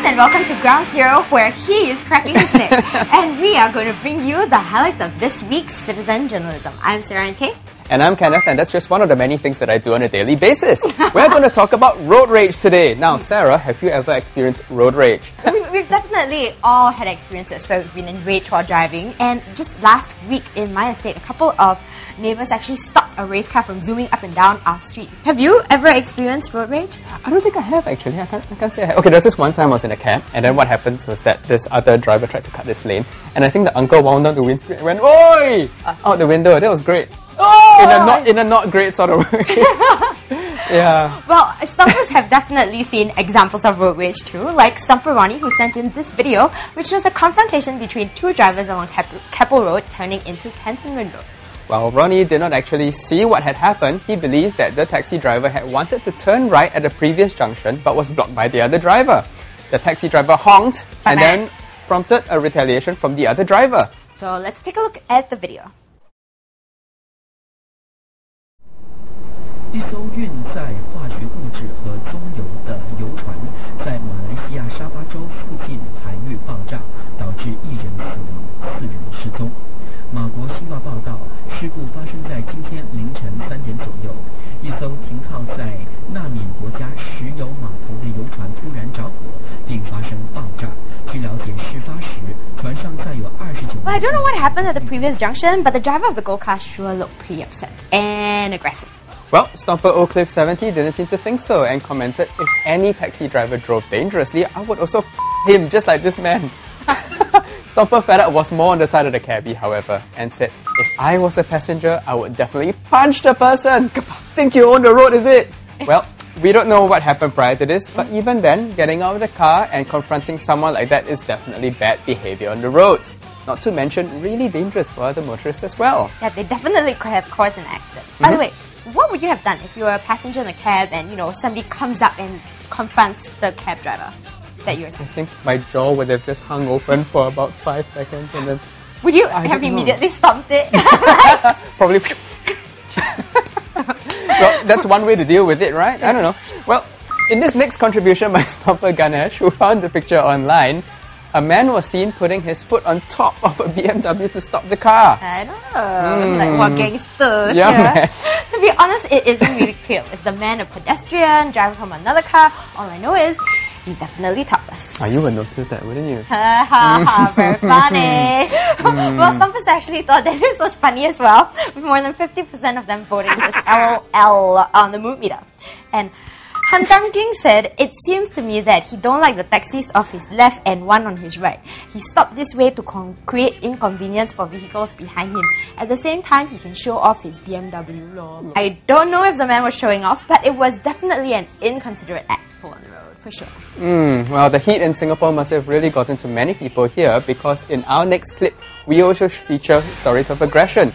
everyone, and welcome to Ground Zero, where he is cracking his neck. And we are going to bring you the highlights of this week's citizen journalism. I'm Sarah and Kay. And I'm Kenneth, and that's just one of the many things that I do on a daily basis. We're going to talk about road rage today. Now, Sarah, have you ever experienced road rage? We've definitely all had experiences where we've been enraged while driving. And just last week in my estate, a couple of neighbours actually stopped a race car from zooming up and down our street. Have you ever experienced road rage? I don't think I have, actually. I can't say I have. Okay, there's this one time I was in a cab, and then what happens was that this other driver tried to cut this lane, and I think the uncle wound down the windscreen and went, "Oi!" out the window. That was great. Oh! In a not great sort of way. Yeah. Well, Stumpers have definitely seen examples of road rage too, like Stumper Ronnie, who sent in this video, which shows a confrontation between two drivers along Keppel Road turning into Cantonment Road. Well, Ronnie did not actually see what had happened. He believes that the taxi driver had wanted to turn right at the previous junction but was blocked by the other driver. The taxi driver honked and then prompted a retaliation from the other driver. So let's take a look at the video. 一艘运载化学物质和棕油的游船在马来西亚沙巴州附近海域爆炸，导致1人死亡，4人失踪。马国新报报道，事故发生在今天凌晨3点左右，一艘停靠在纳缅国家石油码头的游船突然着火，并发生爆炸。据了解，事发时船上载有29。Well, I don't know what happened at the previous junction, but the driver of the gold car sure looked pretty upset and aggressive. Well, Stomper Oakcliff70 didn't seem to think so and commented, "If any taxi driver drove dangerously, I would also him just like this man." Stomper Fed was more on the side of the cabbie, however, and said, "If I was a passenger, I would definitely punch the person. Think you own the road, is it?" Well, we don't know what happened prior to this, but even then, getting out of the car and confronting someone like that is definitely bad behavior on the roads. Not to mention, really dangerous for other motorists as well. Yeah, they definitely could have caused an accident. By the way, what would you have done if you were a passenger in a cab and, somebody comes up and confronts the cab driver that you're I think my jaw would have just hung open for about 5 seconds and then... Would you have immediately stopped it? Probably... Well, that's one way to deal with it, right? I don't know. Well, in this next contribution by Stomper Ganesh, who found the picture online, a man was seen putting his foot on top of a BMW to stop the car. I know. Like, what gangsters. Yeah, man. To be honest, it isn't really clear. Is the man a pedestrian, driver from another car? All I know is he's definitely topless. Oh, you would notice that, wouldn't you? Ha ha ha, very funny. Well, Stumpers actually thought that this was funny as well, with more than 50% of them voting this LOL on the mood meter. And Han Dang King said, "It seems to me that he don't like the taxis off his left and one on his right. He stopped this way to create inconvenience for vehicles behind him. At the same time, he can show off his BMW lol." I don't know if the man was showing off, but it was definitely an inconsiderate act to pull on the road, for sure. Well, the heat in Singapore must have really gotten to many people here, because in our next clip, we also feature stories of aggression.